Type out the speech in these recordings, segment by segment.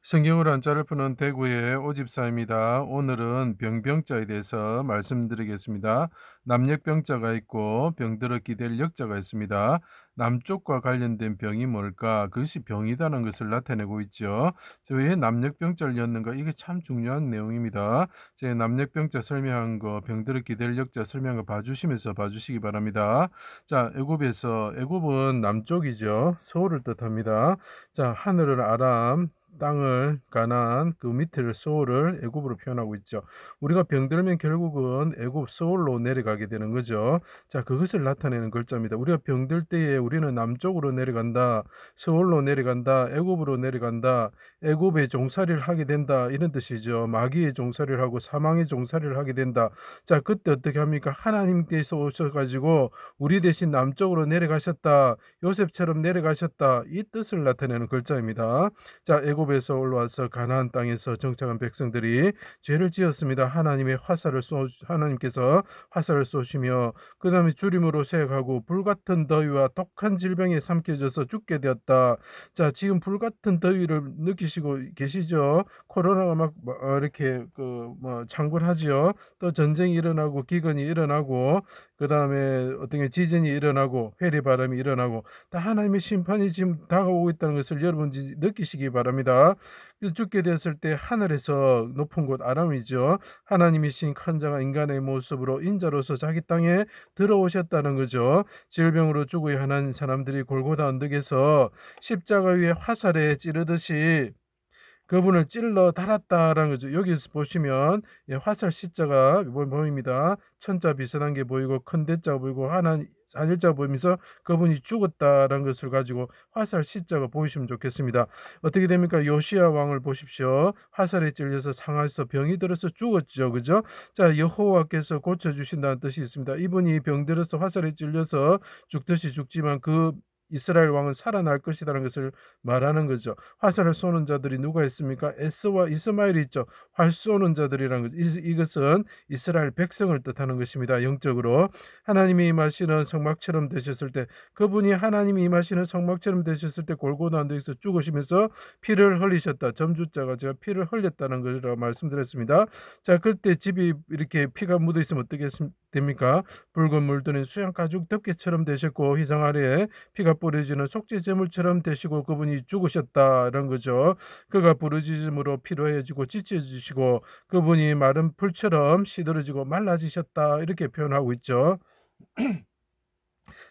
성경으로 한자를 푸는 대구의 오집사입니다. 오늘은 병병자에 대해서 말씀드리겠습니다. 남녘병자가 있고 병들어 기댈 역자가 있습니다. 남쪽과 관련된 병이 뭘까? 그것이 병이라는 것을 나타내고 있죠. 왜 남녘병자를 였는가? 이게 참 중요한 내용입니다. 제 남녘병자 설명한 거, 병들어 기댈 역자 설명한 거 봐주시면서 봐주시기 바랍니다. 자, 애굽은 남쪽이죠. 서울을 뜻합니다. 자, 하늘을 아람, 땅을 가나안, 그 밑을 소울을 애굽으로 표현하고 있죠. 우리가 병들면 결국은 애굽 소울로 내려가게 되는 거죠. 자, 그것을 나타내는 글자입니다. 우리가 병들 때에 우리는 남쪽으로 내려간다, 서울로 내려간다, 애굽으로 내려간다, 애굽의 종살이를 하게 된다, 이런 뜻이죠. 마귀의 종살이를 하고 사망의 종살이를 하게 된다. 자, 그때 어떻게 합니까? 하나님께서 오셔가지고 우리 대신 남쪽으로 내려가셨다, 요셉처럼 내려가셨다, 이 뜻을 나타내는 글자입니다. 자, 애굽에서 올라와서 가나안 땅에서 정착한 백성들이 죄를 지었습니다. 하나님께서 화살을 쏘시며 그다음에 주림으로 세역하고 불같은 더위와 독한 질병에 삼켜져서 죽게 되었다. 자, 지금 불같은 더위를 느끼시고 계시죠? 코로나가 막 이렇게 창궐하지요. 또 전쟁이 일어나고 기근이 일어나고 그다음에 어떤 게 지진이 일어나고 회리바람이 일어나고 다 하나님의 심판이 지금 다가오고 있다는 것을 여러분이 느끼시기 바랍니다. 죽게 되었을 때 하늘에서 높은 곳 아람이죠. 하나님이신 큰 자가 인간의 모습으로 인자로서 자기 땅에 들어오셨다는 거죠. 질병으로 죽어야 하는 사람들이 골고다 언덕에서 십자가 위에 화살에 찌르듯이 그분을 찔러 달았다라는 거죠. 여기서 보시면 화살 C자가 보입니다. 천자 비슷한 게 보이고 큰 대자가 보이고 한일자가 보이면서 그분이 죽었다라는 것을 가지고 화살 C자가 보이시면 좋겠습니다. 어떻게 됩니까? 요시야 왕을 보십시오. 화살에 찔려서 상하서 병이 들어서 죽었죠. 그죠? 자, 여호와께서 고쳐주신다는 뜻이 있습니다. 이분이 병들어서 화살에 찔려서 죽듯이 죽지만 그 이스라엘 왕은 살아날 것이라는 것을 말하는 거죠. 화살을 쏘는 자들이 누가 있습니까? 에스와 이스마엘이 있죠. 활 쏘는 자들이라는 거죠. 이것은 이스라엘 백성을 뜻하는 것입니다. 영적으로 하나님이 임하시는 성막처럼 되셨을 때 그분이 하나님이 임하시는 성막처럼 되셨을 때 골고다 언덕에서 죽으시면서 피를 흘리셨다. 점주자가 제가 피를 흘렸다는 것이라고 말씀드렸습니다. 자, 그때 집이 이렇게 피가 묻어 있으면 어떻게 됩니까? 붉은 물들은 수양 가죽 덮개처럼 되셨고 휘장 아래에 피가 뿌려지는 속죄 제물처럼 되시고 그분이 죽으셨다라는 거죠. 그가 부르짖음으로 피로해지고 지쳐지시고 그분이 마른 풀처럼 시들어지고 말라지셨다, 이렇게 표현하고 있죠.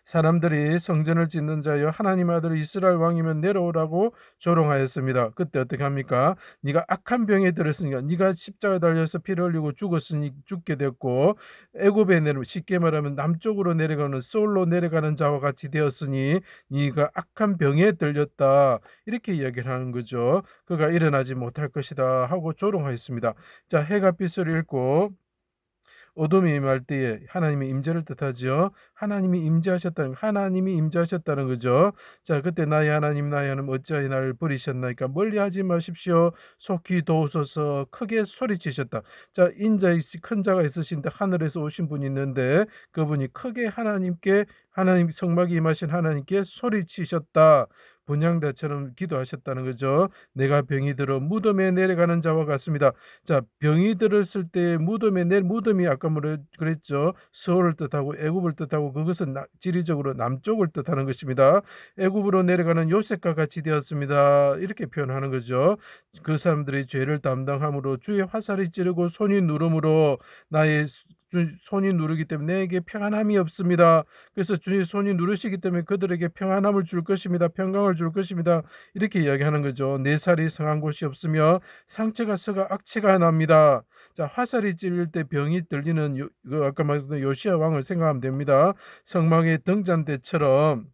사람들이 성전을 짓는 자여 하나님 아들 이스라엘 왕이면 내려오라고 조롱하였습니다. 그때 어떻게 합니까? 네가 악한 병에 들었으니까 네가 십자가에 달려서 피를 흘리고 죽었으니 죽게 됐고 애굽에 내려 쉽게 말하면 남쪽으로 내려가는 소울로 내려가는 자와 같이 되었으니 네가 악한 병에 들렸다, 이렇게 이야기를 하는 거죠. 그가 일어나지 못할 것이다 하고 조롱하였습니다. 자, 해가 빛을 잃고 어둠이 임할 때에 하나님의 임재를 뜻하죠. 하나님이 임재하셨다는 거죠. 자, 그때 나의 하나님 어찌하여 나를 버리셨나이까 멀리하지 마십시오. 속히 도우소서 크게 소리치셨다. 자, 큰 자가 있으신데 하늘에서 오신 분이 있는데 그분이 크게 하나님 성막이 임하신 하나님께 소리치셨다. 분향대처럼 기도하셨다는 거죠. 내가 병이 들어 무덤에 내려가는 자와 같습니다. 자, 병이 들었을 때 무덤이 아까 뭐라 그랬죠. 서울을 뜻하고 애굽을 뜻하고 그것은 지리적으로 남쪽을 뜻하는 것입니다. 애굽으로 내려가는 요셉과 같이 되었습니다. 이렇게 표현하는 거죠. 그 사람들이 죄를 담당함으로 주의 화살이 찌르고 손이 누름으로 나의 손이 누르기 때문에 내게 평안함이 없습니다. 그래서 주의 손이 누르시기 때문에 그들에게 평안함을 줄 것입니다. 평강을 줄 것입니다. 이렇게 이야기하는 거죠. 내 살이 성한 곳이 없으며 상처가 썩어 악취가 납니다. 자, 화살이 찔릴 때 병이 들리는 아까 말했던 요시야 왕을 생각하면 됩니다. 성막의 등잔대처럼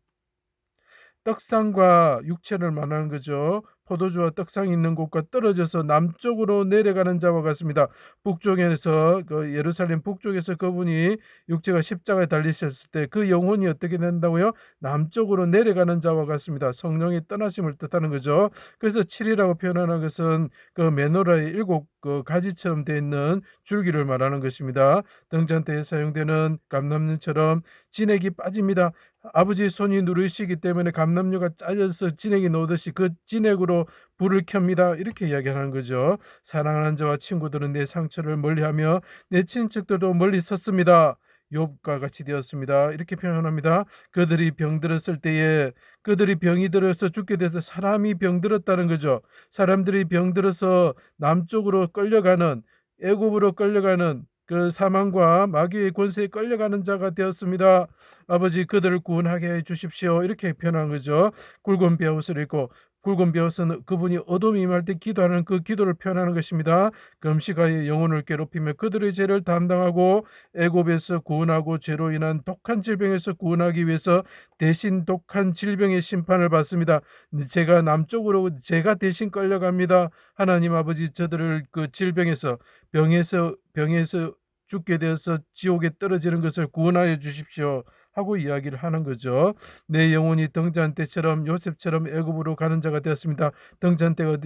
떡상과 육체를 말하는 거죠. 포도주와 떡상이 있는 곳과 떨어져서 남쪽으로 내려가는 자와 같습니다. 북쪽에서 예루살렘 북쪽에서 그분이 육체가 십자가에 달리셨을 때 그 영혼이 어떻게 된다고요? 남쪽으로 내려가는 자와 같습니다. 성령의 떠나심을 뜻하는 거죠. 그래서 7이라고 표현하는 것은 그 메노라의 일곱 가지처럼 되어 있는 줄기를 말하는 것입니다. 등잔대에 사용되는 감람류처럼 진액이 빠집니다. 아버지의 손이 누르시기 때문에 감람류가 짜져서 진액이 나오듯이 그 진액으로 불을 켭니다. 이렇게 이야기하는 거죠. 사랑하는 저와 친구들은 내 상처를 멀리하며 내 친척들도 멀리 섰습니다. 욥과 같이 되었습니다. 이렇게 표현합니다. 그들이 병들었을 때에 그들이 병이 들어서 죽게 돼서 사람이 병들었다는 거죠. 사람들이 병들어서 남쪽으로 끌려가는 애굽으로 끌려가는 그 사망과 마귀의 권세에 끌려가는 자가 되었습니다. 아버지 그들을 구원하게 해 주십시오. 이렇게 표현한 거죠. 굵은 베옷을 입고 굵은 베옷은 그분이 어둠이 임할 때 기도하는 그 기도를 표현하는 것입니다. 금식하여 영혼을 괴롭히며 그들의 죄를 담당하고 애굽에서 구원하고 죄로 인한 독한 질병에서 구원하기 위해서 대신 독한 질병의 심판을 받습니다. 제가 남쪽으로 제가 대신 끌려갑니다. 하나님 아버지 저들을 그 질병에서 병에서 죽게 되어서 지옥에 떨어지는 것을 구원하여 주십시오 하고 이야기를 하는 거죠. 내 영혼이 등잔대처럼 요셉처럼 애굽으로 가는 자가 되었습니다. 등잔대가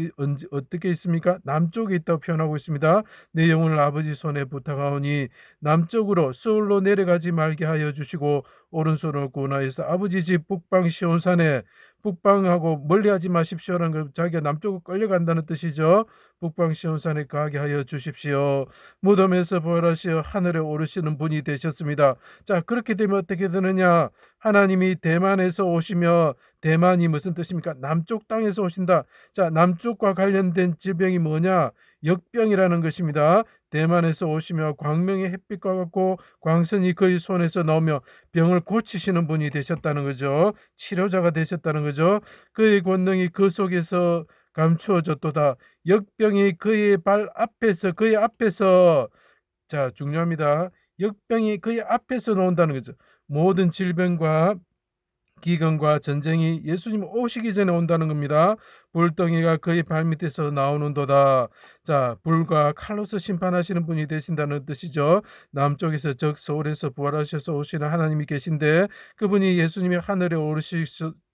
어떻게 있습니까? 남쪽에 있다고 표현하고 있습니다. 내 영혼을 아버지 손에 부탁하오니 남쪽으로 서울로 내려가지 말게 하여 주시고 오른손을 구원하여서 아버지 집 북방 시온산에 북방하고 멀리하지 마십시오라는 거 자기가 남쪽으로 끌려간다는 뜻이죠. 북방 시온산에 가게 하여 주십시오. 무덤에서 부활하시어 하늘에 오르시는 분이 되셨습니다. 자 그렇게 되면 어떻게 되느냐. 하나님이 대만에서 오시며 대만이 무슨 뜻입니까? 남쪽 땅에서 오신다. 자 남쪽과 관련된 질병이 뭐냐. 역병이라는 것입니다. 대만에서 오시며 광명의 햇빛과 같고 광선이 그의 손에서 나오며 병을 고치시는 분이 되셨다는 거죠. 치료자가 되셨다는 거죠. 그의 권능이 그 속에서 감추어졌도다. 역병이 그의 발 앞에서 그의 앞에서 자 중요합니다. 역병이 그의 앞에서 나온다는 거죠. 모든 질병과 기근과 전쟁이 예수님 오시기 전에 온다는 겁니다. 불덩이가 그의 발밑에서 나오는도다. 자, 불과 칼로서 심판하시는 분이 되신다는 뜻이죠. 남쪽에서 즉 서울에서 부활하셔서 오시는 하나님이 계신데 그분이 예수님이 하늘에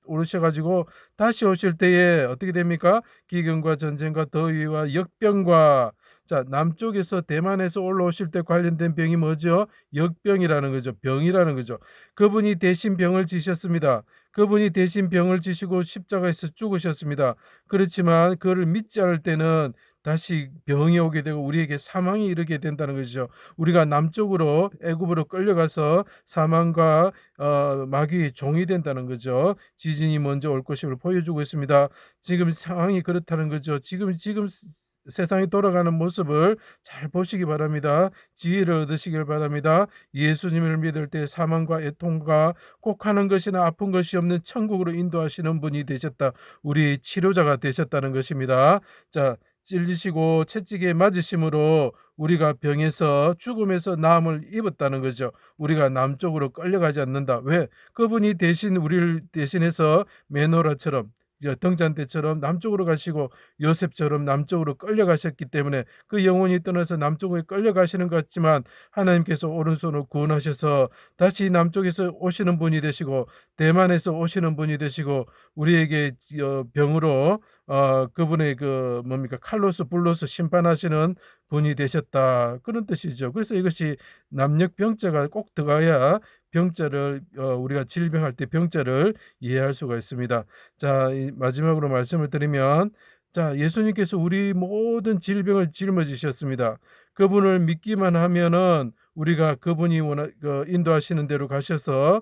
오르셔가지고 다시 오실 때에 어떻게 됩니까? 기근과 전쟁과 더위와 역병과 자 남쪽에서 대만에서 올라오실 때 관련된 병이 뭐죠? 역병이라는 거죠. 병이라는 거죠. 그분이 대신 병을 지셨습니다. 그분이 대신 병을 지시고 십자가에서 죽으셨습니다. 그렇지만 그를 믿지 않을 때는 다시 병이 오게 되고 우리에게 사망이 이르게 된다는 것이죠. 우리가 남쪽으로 애굽으로 끌려가서 사망과 마귀의 종이 된다는 거죠. 지진이 먼저 올 것임을 보여주고 있습니다. 지금 상황이 그렇다는 거죠. 지금 세상이 돌아가는 모습을 잘 보시기 바랍니다. 지혜를 얻으시길 바랍니다. 예수님을 믿을 때 사망과 애통과 곡하는 것이나 아픈 것이 없는 천국으로 인도하시는 분이 되셨다. 우리 치료자가 되셨다는 것입니다. 자, 찔리시고 채찍에 맞으심으로 우리가 병에서 죽음에서 나음을 입었다는 거죠. 우리가 남쪽으로 끌려가지 않는다. 왜? 그분이 대신 우리를 대신해서 메노라처럼 등잔대처럼 남쪽으로 가시고 요셉처럼 남쪽으로 끌려가셨기 때문에 그 영혼이 떠나서 남쪽으로 끌려가시는 것 같지만 하나님께서 오른손으로 구원하셔서 다시 남쪽에서 오시는 분이 되시고 대만에서 오시는 분이 되시고 우리에게 병으로 그분의 그 뭡니까 칼로스 불로스 심판하시는 분이 되셨다 그런 뜻이죠. 그래서 이것이 남녘병자가 꼭 들어가야 병자를 우리가 질병할 때 병자를 이해할 수가 있습니다. 자, 이 마지막으로 말씀을 드리면 자, 예수님께서 우리 모든 질병을 짊어지셨습니다. 그분을 믿기만 하면은 우리가 그분이 인도하시는 대로 가셔서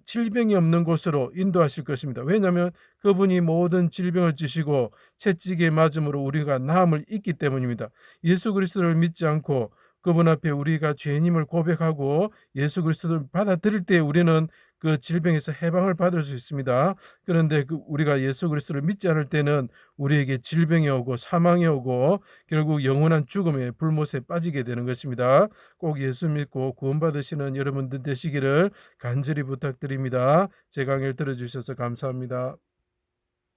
질병이 없는 곳으로 인도하실 것입니다. 왜냐하면 그분이 모든 질병을 지시고 채찍에 맞음으로 우리가 나음을 입기 때문입니다. 예수 그리스도를 믿지 않고 그분 앞에 우리가 죄인임을 고백하고 예수 그리스도를 받아들일 때 우리는 그 질병에서 해방을 받을 수 있습니다. 그런데 우리가 예수 그리스도를 믿지 않을 때는 우리에게 질병이 오고 사망이 오고 결국 영원한 죽음의 불못에 빠지게 되는 것입니다. 꼭 예수 믿고 구원받으시는 여러분들 되시기를 간절히 부탁드립니다. 제 강의를 들어주셔서 감사합니다.